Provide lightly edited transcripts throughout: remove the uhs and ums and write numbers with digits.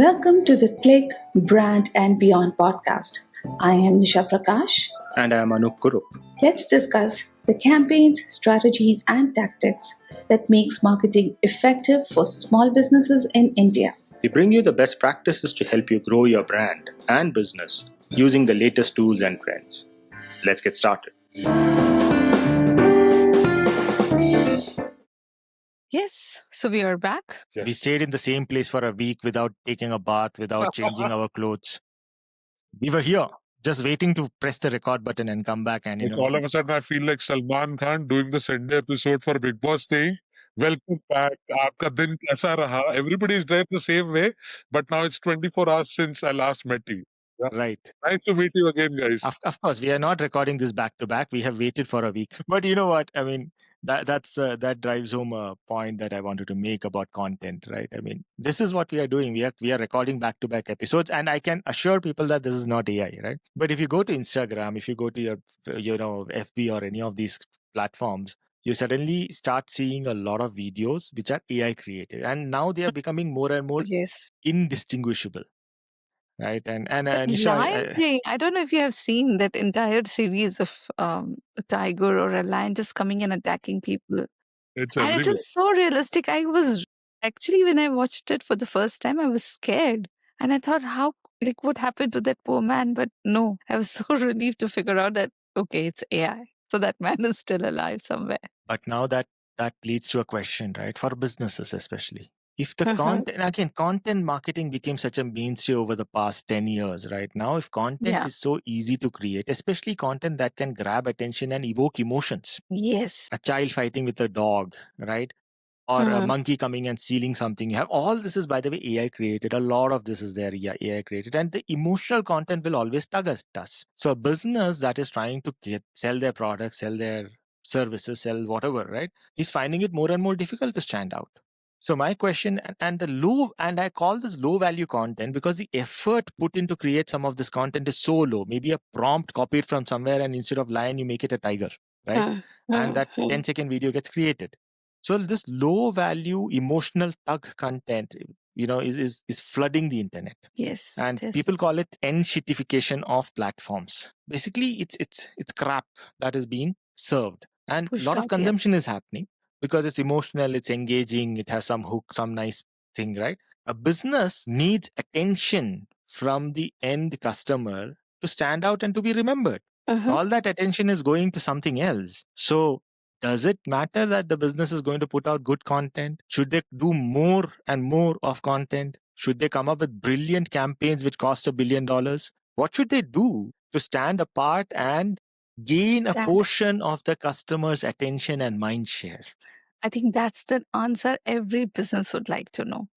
Welcome to the Click, Brand and Beyond podcast. I am Nisha Prakash. And I am Anoop Kurup. Let's discuss the campaigns, strategies and tactics that makes marketing effective for small businesses in India. We bring you the best practices to help you grow your brand and business using the latest tools and trends. Let's get started. Yes, so we are back. Yes. We stayed in the same place for a week without taking a bath, without changing our clothes. We were here, just waiting to press the record button and come back. And all of a sudden, I feel like Salman Khan doing the Sunday episode for Big Boss saying, "Welcome back. Aapka din kaisa raha?" Everybody is dressed the same way, but now it's 24 hours since I last met you. Yeah. Right. Nice to meet you again, guys. Of course, we are not recording this back to back. We have waited for a week. But you know what? I mean, that drives home a point that I wanted to make about content, right? I mean, this is what we are doing. We are recording back to back episodes, and I can assure people that this is not AI, right? But if you go to Instagram, if you go to your FB or any of these platforms, you suddenly start seeing a lot of videos which are AI created, and now they are becoming more and more indistinguishable. Right. And The Nisha, lion thing, I don't know if you have seen that entire series of a tiger or a lion just coming and attacking people. It's And it everywhere. is so realistic. I was actually, when I watched it for the first time, I was scared. And I thought, what happened to that poor man? But no, I was so relieved to figure out that, okay, it's AI. So that man is still alive somewhere. but now that leads to a question, right? For businesses especially. If the content marketing became such a mainstay over the past 10 years, right? Now, if content is so easy to create, especially content that can grab attention and evoke emotions. Yes. A child fighting with a dog, right? Or a monkey coming and stealing something. You have all this is, by the way, AI created. A lot of this is there, AI created. And the emotional content will always tug us. So a business that is trying to sell their products, sell their services, sell whatever, right, is finding it more and more difficult to stand out. So my question, and I call this low value content because the effort put into create some of this content is so low. Maybe a prompt copied from somewhere, and instead of lion, you make it a tiger, right? And that 10-second video gets created. So this low value emotional thug content, is flooding the internet. Yes. And people call it shittification of platforms. Basically, it's crap that is being served. And a lot of consumption is happening because it's emotional, it's engaging, it has some hook, some nice thing, right? A business needs attention from the end customer to stand out and to be remembered. All that attention is going to something else. So does it matter that the business is going to put out good content? Should they do more and more of content? Should they come up with brilliant campaigns which cost $1 billion? What should they do to stand apart and gain a portion of the customer's attention and mind share? I think that's the answer every business would like to know.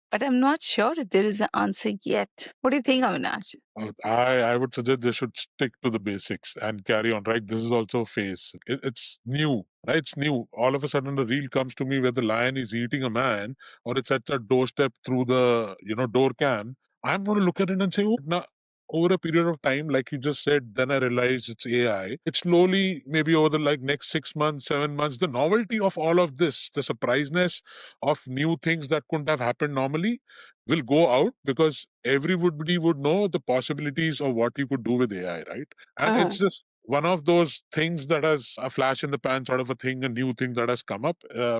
But I'm not sure if there is an answer yet. What do you think, Avinash? I would suggest they should stick to the basics and carry on, right? This is also a phase. It's new, right? It's new. All of a sudden, the reel comes to me where the lion is eating a man, or it's at a doorstep through the door cam. I'm going to look at it and say, oh, now, over a period of time, like you just said, then I realized it's AI. It slowly, maybe over the next 6 months, 7 months, the novelty of all of this, the surpriseness of new things that couldn't have happened normally will go out because everybody would know the possibilities of what you could do with AI, right? And it's just one of those things that has a flash in the pan sort of a thing, a new thing that has come up.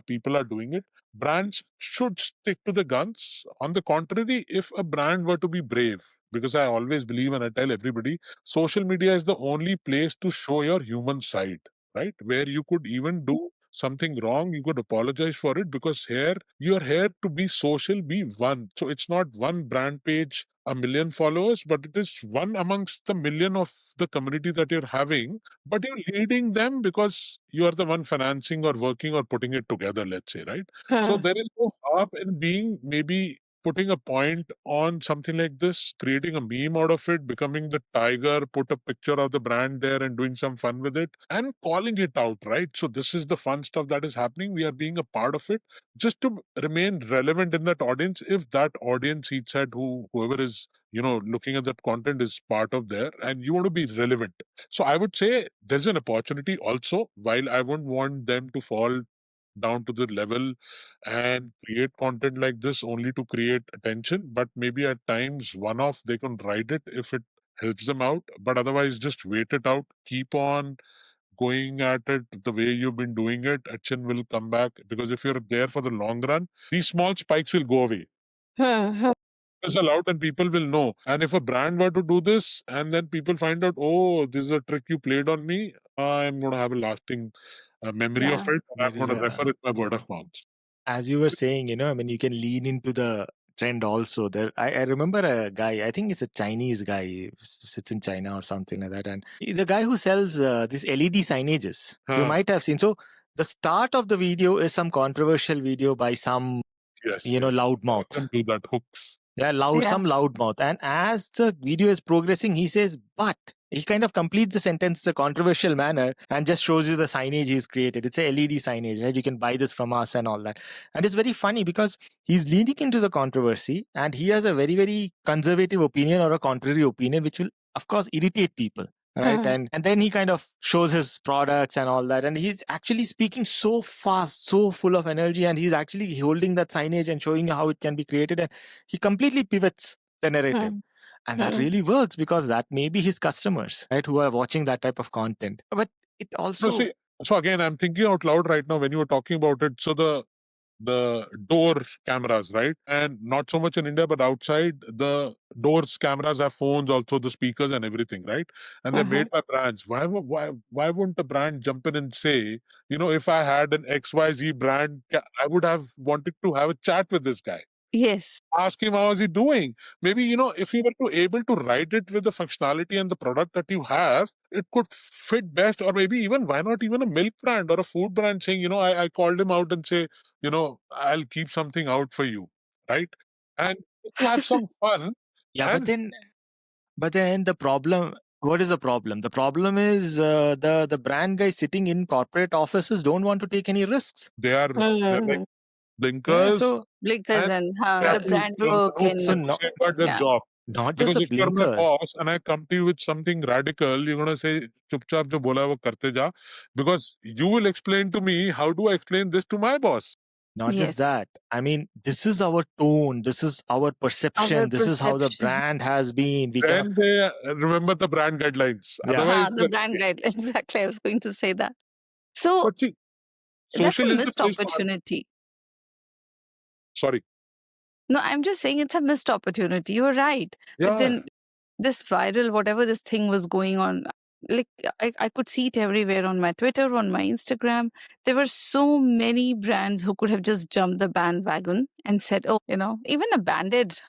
People are doing it. Brands should stick to the guns. On the contrary, if a brand were to be brave, because I always believe and I tell everybody, social media is the only place to show your human side, right? Where you could even do something wrong, you could apologize for it because here you're here to be social, be one. So it's not one brand page, a million followers, but it is one amongst the million of the community that you're having, but you're leading them because you are the one financing or working or putting it together, let's say, right? So there is no harm in being maybe putting a point on something like this, creating a meme out of it, becoming the tiger, put a picture of the brand there and doing some fun with it and calling it out, right? So this is the fun stuff that is happening. We are being a part of it just to remain relevant in that audience. If that audience each said whoever is, looking at that content is part of there and you want to be relevant. So I would say there's an opportunity also, while I wouldn't want them to fall down to the level and create content like this only to create attention. But maybe at times, one off, they can write it if it helps them out. But otherwise, just wait it out. Keep on going at it the way you've been doing it. Action will come back, because if you're there for the long run, these small spikes will go away. It's allowed and people will know. And if a brand were to do this and then people find out, oh, this is a trick you played on me, I'm going to have a lasting memory of it. And I'm going to refer it by word of mouth. As you were saying, I mean, you can lean into the trend also. I remember a guy, I think it's a Chinese guy, he sits in China or something like that. And the guy who sells this LED signages, you might have seen. So the start of the video is some controversial video by some, loudmouth. Do that hooks. Yeah, some loudmouth. And as the video is progressing, he says, but he kind of completes the sentence in a controversial manner and just shows you the signage he's created. It's a LED signage, right? You can buy this from us and all that. And it's very funny because he's leaning into the controversy and he has a very, very conservative opinion or a contrary opinion, which will, of course, irritate people. Right. And then he kind of shows his products and all that. And he's actually speaking so fast, so full of energy. And he's actually holding that signage and showing you how it can be created. And he completely pivots the narrative. And that really works because that may be his customers, right, who are watching that type of content. But it also... So again, I'm thinking out loud right now when you were talking about it. So the door cameras, right? And not so much in India, but outside, the doors cameras have phones, also the speakers and everything, right? And they're made by brands. Why wouldn't a brand jump in and say, if I had an XYZ brand, I would have wanted to have a chat with this guy. Yes. Ask him how is he doing. Maybe, if you were able to write it with the functionality and the product that you have, it could fit best. Or maybe even, why not even a milk brand or a food brand saying, I called him out and say, I'll keep something out for you, right? And to have some fun. Yeah, but then the problem, what is the problem? The problem is the brand guys sitting in corporate offices don't want to take any risks. They are like blinkers. Blinkers and the brand book and their job. Not because just if you're my boss and I come to you with something radical, you're going to say, "Chupchap jo bola hai wo karte ja," because you will explain to me, how do I explain this to my boss? Not just that. I mean, this is our tone. This is our perception. This is how the brand has been. Then they remember the brand guidelines. Yeah. Otherwise, the brand guidelines. Exactly. I was going to say that. So that's a missed opportunity. Sorry. No, I'm just saying it's a missed opportunity. You're right. Yeah. But then this viral, whatever this thing was going on, like I could see it everywhere on my Twitter, on my Instagram. There were so many brands who could have just jumped the bandwagon and said, oh, even abandoned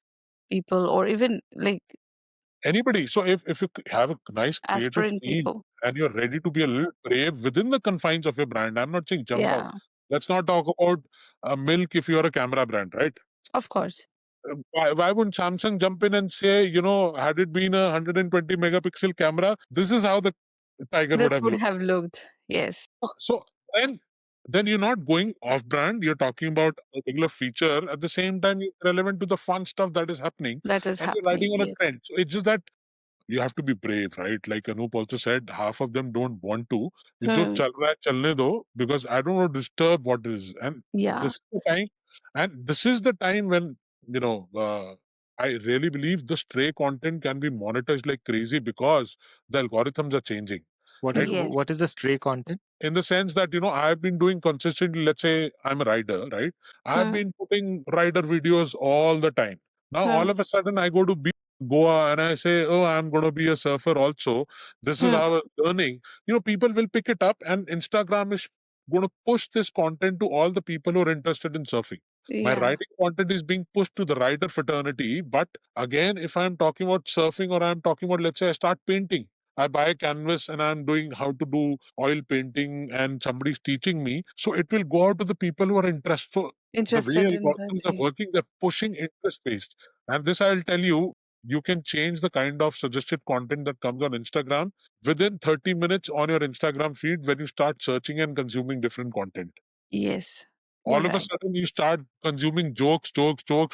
people or even like anybody. So if you have a nice creative team and you're ready to be a little brave within the confines of your brand, I'm not saying jump out. Let's not talk about milk if you're a camera brand, right? Of course. Why wouldn't Samsung jump in and say, had it been a 120 megapixel camera, this is how the Tiger would have looked. Yes. So then you're not going off brand. You're talking about a particular feature. At the same time, it's relevant to the fun stuff that is happening. That is happening. You're riding on a trend. So it's just that you have to be brave, right? Like Anoop also said, half of them don't want to. Jo chal raha hai, chalne do, because I don't want to disturb what is. And this is the time. And this is the time when, I really believe the stray content can be monetized like crazy because the algorithms are changing. What is the stray content? In the sense that, I've been doing consistently, let's say I'm a rider, right? I've been putting rider videos all the time. Now, all of a sudden, I go to Goa and I say, oh, I'm going to be a surfer also. This is how I'm learning. People will pick it up and Instagram is going to push this content to all the people who are interested in surfing. My riding content is being pushed to the rider fraternity. But again, if I'm talking about surfing or I'm talking about, let's say I start painting, I buy a canvas and I'm doing how to do oil painting and somebody's teaching me. So it will go out to the people who are interested. So the way algorithms are working, they're pushing interest-based. And this I'll tell you, you can change the kind of suggested content that comes on Instagram within 30 minutes on your Instagram feed when you start searching and consuming different content. Yes. All of a sudden, you start consuming jokes,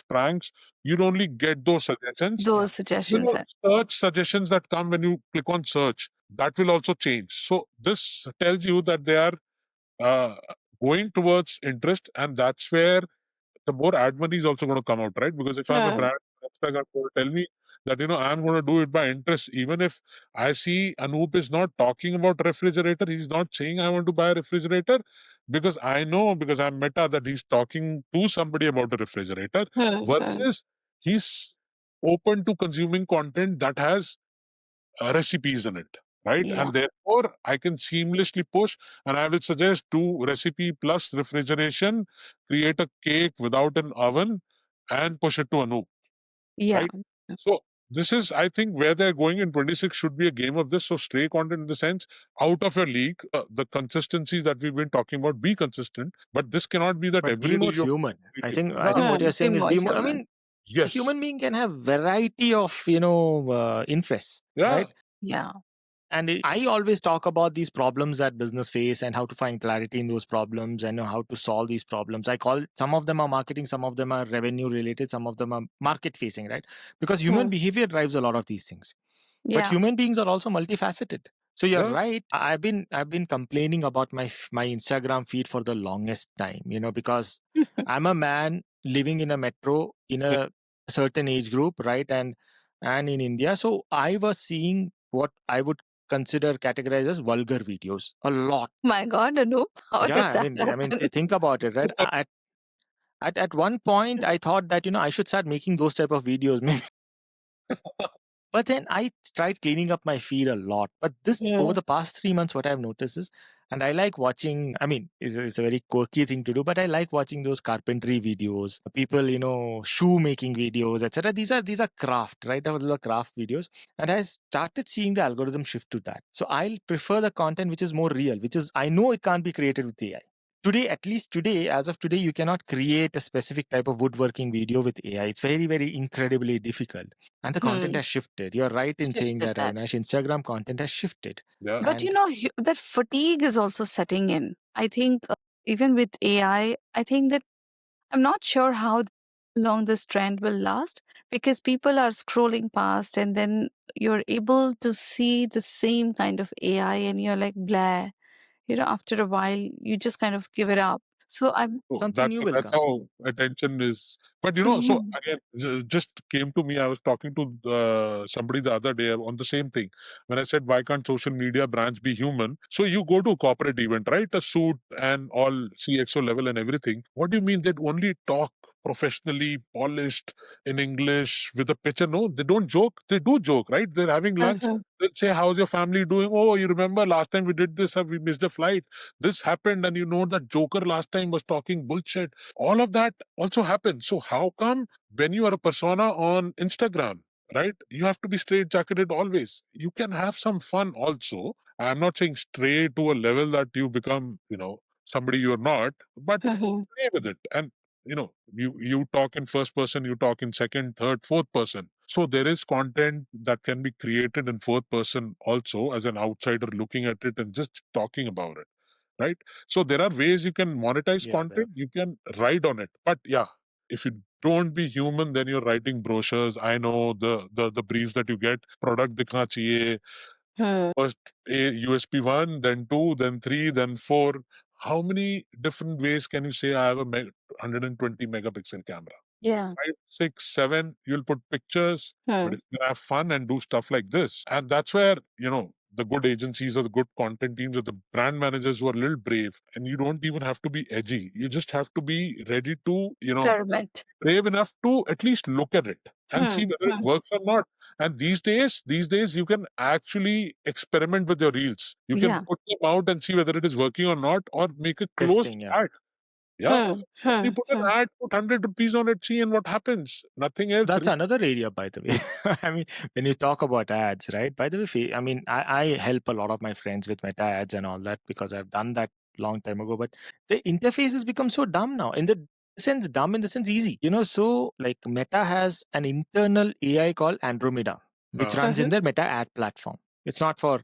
pranks. You'd only get those suggestions. Search suggestions that come when you click on search. That will also change. So this tells you that they are going towards interest, and that's where the more ad money is also going to come out, right? Because if I'm a brand, Instagram will tell me that, I'm going to do it by interest. Even if I see Anoop is not talking about refrigerator, he's not saying I want to buy a refrigerator, because I know, because I'm Meta, that he's talking to somebody about a refrigerator, versus he's open to consuming content that has recipes in it, right? Yeah. And therefore, I can seamlessly push, and I will suggest do recipe plus refrigeration, create a cake without an oven, and push it to Anoop, Yeah. right? So this is, I think, where they're going in 26 should be a game of this. So stray content in the sense out of your league, the consistencies that we've been talking about, be consistent, but this cannot be that But be every day more you're human. I think Yeah. what you're saying Be is more be more. I human. mean, a Yes. human being can have variety of interests, Yeah. right? Yeah. And I always talk about these problems that business face and how to find clarity in those problems and how to solve these problems. I call some of them are marketing, some of them are revenue related, some of them are market facing, right? Because human behavior drives a lot of these things. But Yeah. human beings are also multifaceted. So you're Yeah. right. I've been complaining about my Instagram feed for the longest time, because I'm a man living in a metro in a certain age group, right? And in India. So I was seeing what I would consider categorized as vulgar videos a lot. My God, Anoop, how did Yeah, that I mean, happen? think about it, right? At one point, I thought that I should start making those type of videos, maybe. But then I tried cleaning up my feed a lot. But this over the past 3 months, what I've noticed is, and I like watching. I mean, it's a very quirky thing to do, but I like watching those carpentry videos, people, shoe making videos, etc. These are craft, right? Those are craft videos, and I started seeing the algorithm shift to that. So I'll prefer the content which is more real, which is I know it can't be created with AI. Today, at least today, as of today, you cannot create a specific type of woodworking video with AI. It's very, very incredibly difficult. And the content has shifted. You're right in saying Shifted that, that. Avinash. Instagram content has shifted. Yeah. But And that fatigue is also setting in. I think even with AI, I think that I'm not sure how long this trend will last, because people are scrolling past and then you're able to see the same kind of AI and you're like, blah. After a while, you just kind of give it up. So I'm. So something new will that's come. how attention is. But so again, just came to me. I was talking to somebody the other day on the same thing. When I said, why can't social media brands be human? So you go to a corporate event, right? A suit and all CXO level and everything. What do you mean they'd only talk professionally, polished in English with a picture? No, they don't joke. They do joke, right? They're having lunch. They'll say, how's your family doing? Oh, you remember last time we did this, we missed the flight. This happened, and that Joker last time was talking bullshit. All of that also happens. So how come when you are a persona on Instagram, right, you have to be straight jacketed always? You can have some fun also. I'm not saying stray to a level that you become, somebody you're not, but play with it. And you talk in first person, you talk in second, third, fourth person. So there is content that can be created in fourth person also, as an outsider looking at it and just talking about it, right? So there are ways you can monetize content, you can ride on it. But yeah, if you don't be human, then you're writing brochures. I know the briefs that you get, product dikhna chahiye, first a USP 1, then 2, then 3, then 4. How many different ways can you say I have a 120 megapixel camera? Yeah. 5, 6, 7, you'll put pictures, but if you have fun and do stuff like this, and that's where, the good agencies or the good content teams or the brand managers who are a little brave, and you don't even have to be edgy. You just have to be ready to, Experiment. brave enough to at least look at it and see whether it works or not. And these days, you can actually experiment with your reels. You can put them out and see whether it is working or not, or make a closed Testing, ad. Yeah. You put an ad, put 100 rupees on it, see, and what happens? Nothing else. That's another area, by the way. I mean, when you talk about ads, right? By the way, I mean, I help a lot of my friends with Meta ads and all that because I've done that long time ago. But the interface has become so dumb now. In the sense, dumb in the sense easy. So like Meta has an internal AI called Andromeda, which runs in their Meta ad platform. It's not for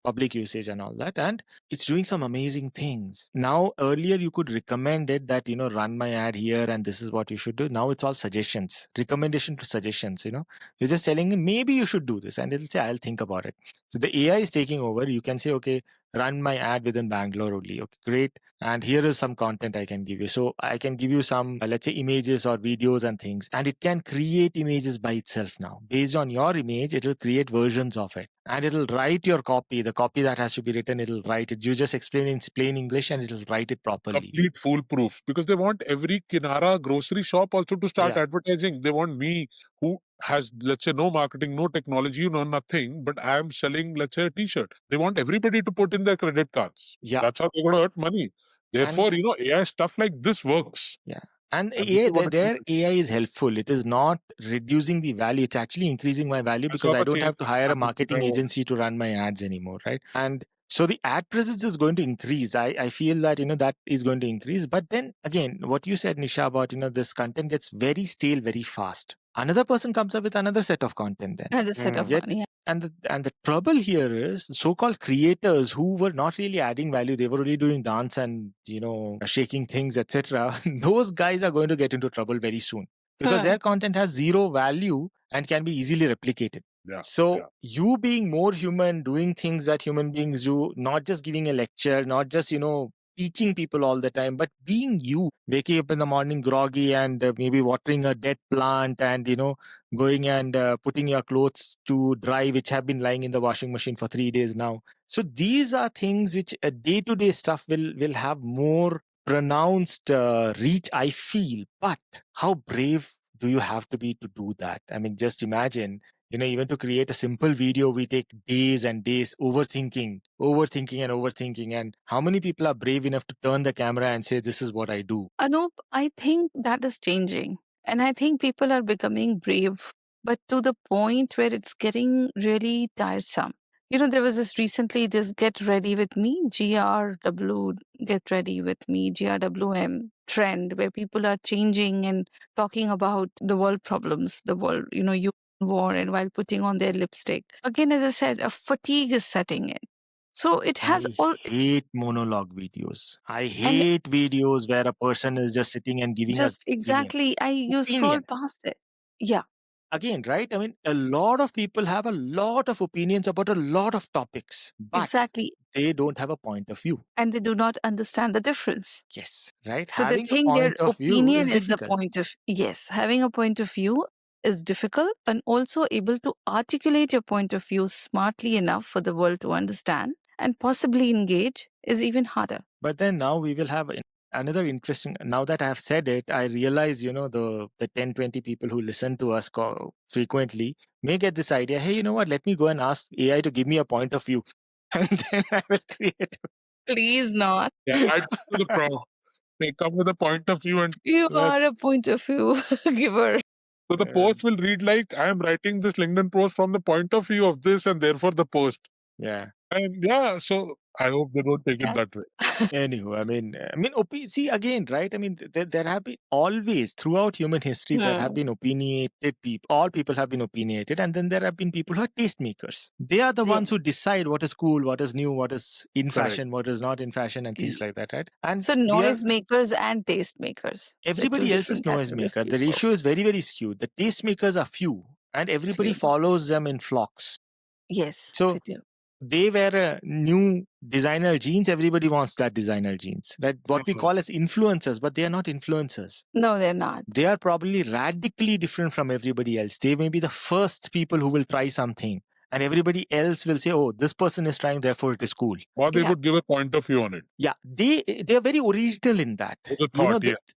public usage and all that, and it's doing some amazing things. Now, earlier you could recommend it that run my ad here and this is what you should do. Now it's all suggestions, recommendation to suggestions. You're just telling him maybe you should do this, and it'll say I'll think about it. So the AI is taking over. You can say, okay, run my ad within Bangalore only. Okay, great. And here is some content I can give you. So I can give you some, let's say, images or videos and things, and it can create images by itself now. Based on your image, it will create versions of it. And it'll write your copy, the copy that has to be written, it'll write it. You just explain in plain English and it'll write it properly. Complete foolproof, because they want every Kinara grocery shop also to start advertising. They want me, who has, let's say, no marketing, no technology, nothing, but I am selling, let's say, a t-shirt. They want everybody to put in their credit cards. Yeah. That's how they're going to earn money. Therefore, AI stuff like this works. Yeah. And their AI is helpful. It is not reducing the value. It's actually increasing my value because I don't have to hire a marketing agency to run my ads anymore, right? And so the ad presence is going to increase. I feel that, that is going to increase. But then again, what you said, Nisha, about, this content gets very stale very fast. Another person comes up with another set of content then. Another set of one, yeah. And the trouble here is so-called creators who were not really adding value. They were only doing dance and, shaking things, etc. Those guys are going to get into trouble very soon because their content has zero value and can be easily replicated. You being more human, doing things that human beings do, not just giving a lecture, not just, teaching people all the time, but being you, waking up in the morning groggy and maybe watering a dead plant and, going and putting your clothes to dry, which have been lying in the washing machine for 3 days now. So these are things which day-to-day stuff will have more pronounced reach, I feel. But how brave do you have to be to do that? I mean, just imagine, even to create a simple video, we take days and days overthinking. And how many people are brave enough to turn the camera and say, this is what I do? Anoop, I think that is changing. And I think people are becoming brave, but to the point where it's getting really tiresome. There was this Get Ready With Me, GRW, Get Ready With Me, GRWM trend where people are changing and talking about the world problems, the world, war, and while putting on their lipstick. Again, as I said, a fatigue is setting in. So it has I hate monologue videos. I hate videos where a person is just sitting and giving us exactly. You scroll past it. Yeah. Again, right? I mean, a lot of people have a lot of opinions about a lot of topics, but they don't have a point of view. And they do not understand the difference. Yes, right? So they think their opinion is the point of, yes, having a point of view is difficult, and also able to articulate your point of view smartly enough for the world to understand and possibly engage is even harder. But then now we will have another interesting, now that I have said it, I realize, the 10-20 people who listen to us frequently may get this idea, hey, you know what, let me go and ask AI to give me a point of view. And then I will create. Please not. Yeah, I to the pro. They come with a point of view and you are a point of view giver. So the post will read like, I am writing this LinkedIn post from the point of view of this and therefore the post. Yeah. And so I hope they don't take it that way. Anyway, I mean, see again, right? I mean, there have been always throughout human history, there have been opinionated people. All people have been opinionated. And then there have been people who are tastemakers. They are the ones who decide what is cool, what is new, what is in fashion, what is not in fashion and things like that, right? And so noisemakers and tastemakers. Everybody else is noisemaker. The ratio is very, very skewed. The tastemakers are few and everybody follows them in flocks. Yes. So they wear a new designer jeans. Everybody wants that designer jeans. That what we call as influencers, but they are not influencers. No, they're not. They are probably radically different from everybody else. They may be the first people who will try something. And everybody else will say, oh, this person is trying, therefore it is cool. Or they would give a point of view on it. Yeah, they are very original in that.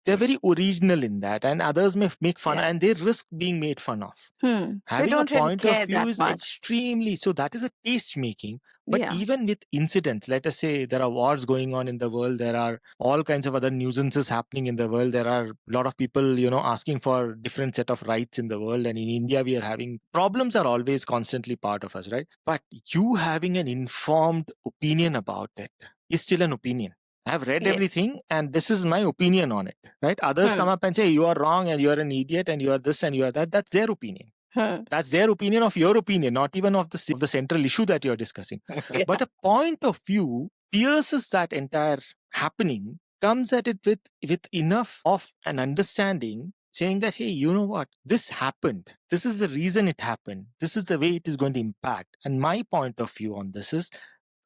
They're very original in that. And others may make fun and they risk being made fun of. Having a point of view is extremely, so that is a taste making. But even with incidents, let us say there are wars going on in the world, there are all kinds of other nuisances happening in the world. There are a lot of people, asking for different set of rights in the world. And in India, we are having problems are always constantly part of us, right? But you having an informed opinion about it is still an opinion. I have read everything and this is my opinion on it, right? Others come up and say, you are wrong and you are an idiot and you are this and you are that. That's their opinion. That's their opinion of your opinion, not even of the central issue that you're discussing. But a point of view pierces that entire happening, comes at it with enough of an understanding, saying that, hey, you know what? This happened. This is the reason it happened. This is the way it is going to impact. And my point of view on this is,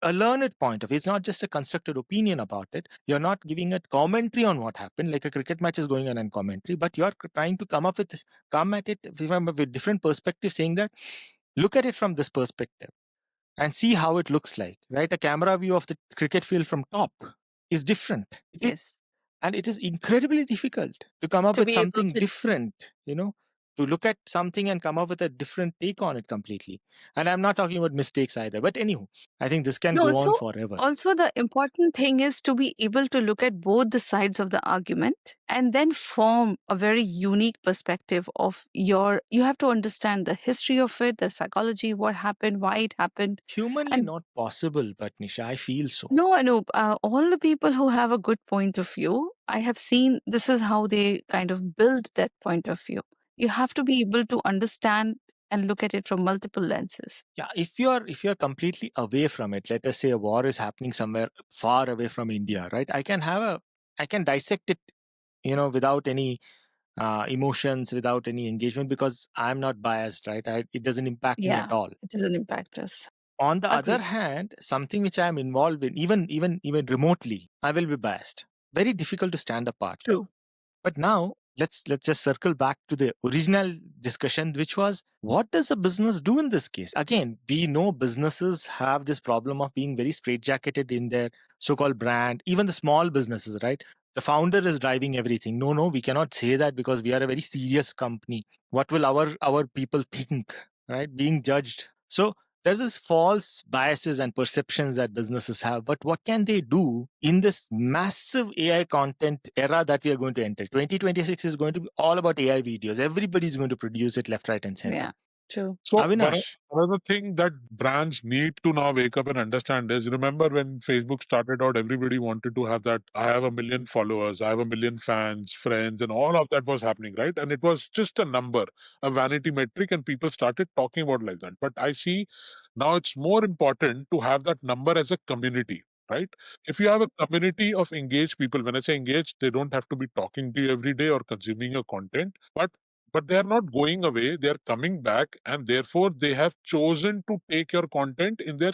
a learned point of view. It's not just a constructed opinion about it. You're not giving a commentary on what happened, like a cricket match is going on and commentary, but you're trying to come at it from a different perspective, saying that look at it from this perspective and see how it looks like, right? A camera view of the cricket field from top is different. Yes. And it is incredibly difficult to come up To with be able something to different, to look at something and come up with a different take on it completely. And I'm not talking about mistakes either. But anywho, I think this can No, go on so forever. also the important thing is to be able to look at both the sides of the argument and then form a very unique perspective of you have to understand the history of it, the psychology, what happened, why it happened. Humanly And not possible, but Nisha, I feel so. no, Anoop, all the people who have a good point of view, I have seen this is how they kind of build that point of view. You have to be able to understand and look at it from multiple lenses. Yeah, if you're completely away from it, let us say a war is happening somewhere far away from India, right? I can dissect it, without any emotions, without any engagement, because I'm not biased, right? It doesn't impact me at Yeah, all. it doesn't impact us. On the other Agreed. hand, something which I'm involved in, even remotely, I will be biased. Very difficult to stand apart. True. But now let's just circle back to the original discussion, which was what does a business do in this case? Again, we know businesses have this problem of being very straitjacketed in their so-called brand, even the small businesses, right? The founder is driving everything. No, we cannot say that because we are a very serious company. What will our people think, right? Being judged. So there's this false biases and perceptions that businesses have, but what can they do in this massive AI content era that we are going to enter? 2026 is going to be all about AI videos. Everybody's going to produce it left, right, and center. Yeah, true. So Avinash. another thing that brands need to now wake up and understand is, remember when Facebook started out, everybody wanted to have that, I have 1 million followers, I have 1 million fans, friends, and all of that was happening, right? And it was just a number, a vanity metric, and people started talking about like that. But I see now it's more important to have that number as a community, right? If you have a community of engaged people, when I say engaged, they don't have to be talking to you every day or consuming your content, but they are not going away, they are coming back, and therefore they have chosen to take your content in their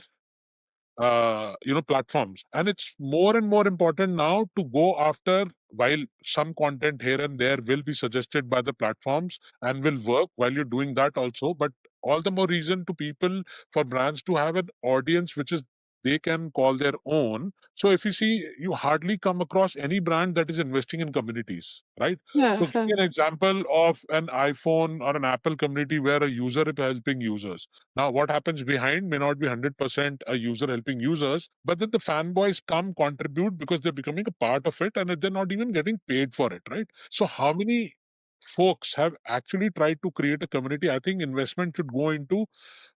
platforms. And it's more and more important now to go after, while some content here and there will be suggested by the platforms and will work while you're doing that also, but all the more reason to people, for brands, to have an audience which is they can call their own. So if you see, you hardly come across any brand that is investing in communities, right? So give me an example of an iPhone or an Apple community where a user is helping users. Now, what happens behind may not be 100% a user helping users, but then the fanboys come contribute because they're becoming a part of it and they're not even getting paid for it, right? So how many folks have actually tried to create a community? I think investment should go into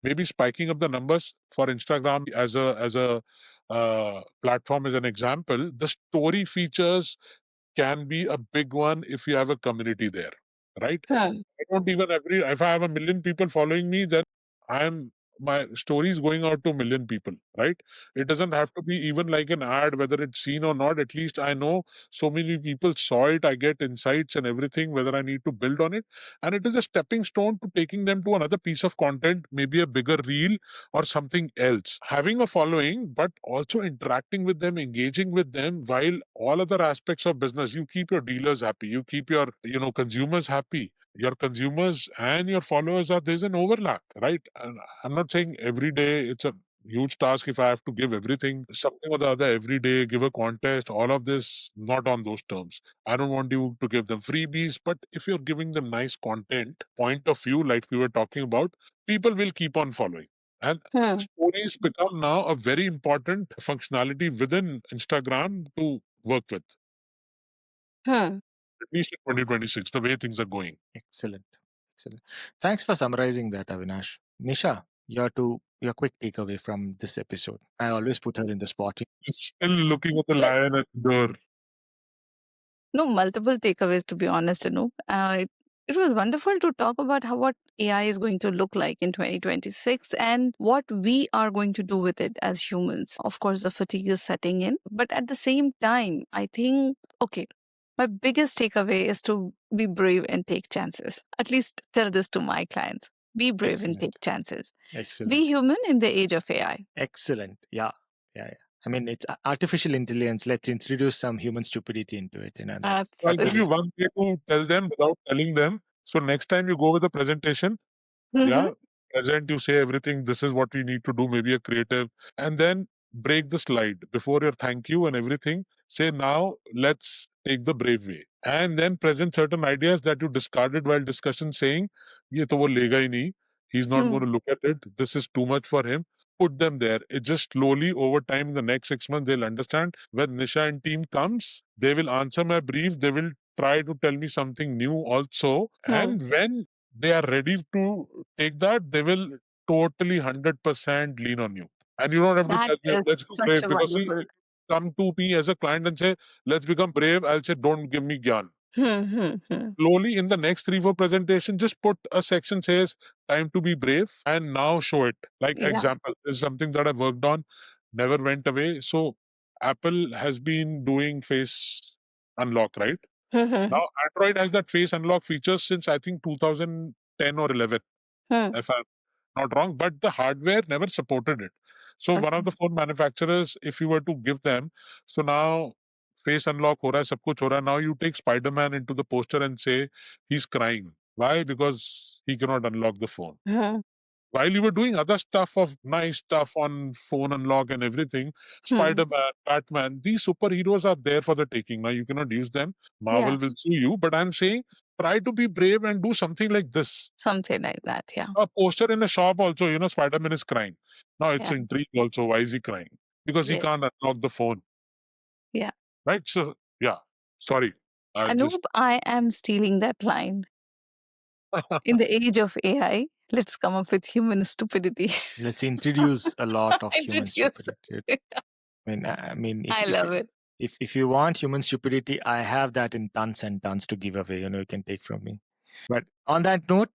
maybe spiking up the numbers. For Instagram as a platform, as an example, the story features can be a big one if you have a community there, right? I don't even agree. If I have 1 million people following me, then my story is going out to 1 million people, right? It doesn't have to be even like an ad, whether it's seen or not. At least I know so many people saw it. I get insights and everything, whether I need to build on it. And it is a stepping stone to taking them to another piece of content, maybe a bigger reel or something else. Having a following, but also interacting with them, engaging with them, while all other aspects of business, you keep your dealers happy, you keep your consumers happy. Your consumers and your followers there's an overlap, right? And I'm not saying every day it's a huge task if I have to give everything, something or the other every day, give a contest, all of this, not on those terms. I don't want you to give them freebies, but if you're giving them nice content, point of view, like we were talking about, people will keep on following. And stories become now a very important functionality within Instagram to work with. At least in 2026, the way things are going. Excellent. Thanks for summarizing that, Avinash. Nisha, your quick takeaway from this episode. I always put her in the spot. Still looking at the lion at the door. No, multiple takeaways, to be honest, Anoop. It was wonderful to talk about what AI is going to look like in 2026 and what we are going to do with it as humans. Of course, the fatigue is setting in, but at the same time, I think, okay, my biggest takeaway is to be brave and take chances. At least tell this to my clients. Be brave and take chances. Excellent. Be human in the age of AI. Excellent. Yeah. I mean, it's artificial intelligence. Let's introduce some human stupidity into it. So I'll give you one way to tell them without telling them. So next time you go with a presentation, present, you say everything. This is what we need to do, maybe a creative, and then break the slide before your thank you and everything. Say, now let's take the brave way, and then present certain ideas that you discarded while discussion, saying, "Ye to wo lega hi nahi. He's not going to look at it. This is too much for him." Put them there. It just slowly over time, in the next 6 months, they'll understand. When Nisha and team comes, they will answer my brief. They will try to tell me something new also. And when they are ready to take that, they will totally 100% lean on you. And you don't have to tell them, let's go brave. Because see, come to me as a client and say, let's become brave. I'll say, don't give me gyan. Slowly in the next 3-4 presentation, just put a section says time to be brave and now show it. Like example, this is something that I worked on, never went away. So Apple has been doing face unlock, right? Now Android has that face unlock feature since I think 2010 or 11, if I'm not wrong, but the hardware never supported it. So one of the phone manufacturers, if you were to give them, so now face unlock ho raha hai, sab kuch ho raha hai. Now you take Spider-Man into the poster and say he's crying. Why? Because he cannot unlock the phone. While you were doing other stuff of nice stuff on phone unlock and everything, Spider-Man, Batman, these superheroes are there for the taking. Now you cannot use them. Marvel will sue you. But I'm saying try to be brave and do something like this. Something like that, yeah. A poster in a shop also, Spider-Man is crying. Now it's intrigue also. Why is he crying? Because he can't unlock the phone. Yeah. Right? So, yeah. Sorry. Anoop, I am stealing that line. In the age of AI, let's come up with human stupidity. Let's introduce a lot of human stupidity. I mean, I love it. If you want human stupidity, I have that in tons and tons to give away. You can take from me. But on that note,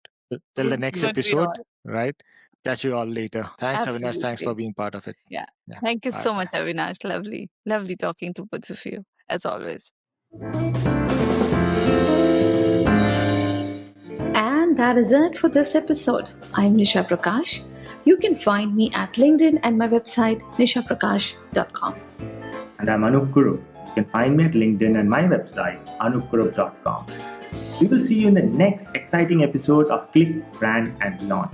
till the next episode, right? Catch you all later. Thanks, Avinash. Thanks for being part of it. Yeah. Thank you so much, Avinash. Lovely talking to both of you, as always. And that is it for this episode. I'm Nisha Prakash. You can find me at LinkedIn and my website, nishaprakash.com. And I'm Anoop Kurup. You can find me at LinkedIn and my website, anoopkurup.com. We will see you in the next exciting episode of Click, Brand and Beyond.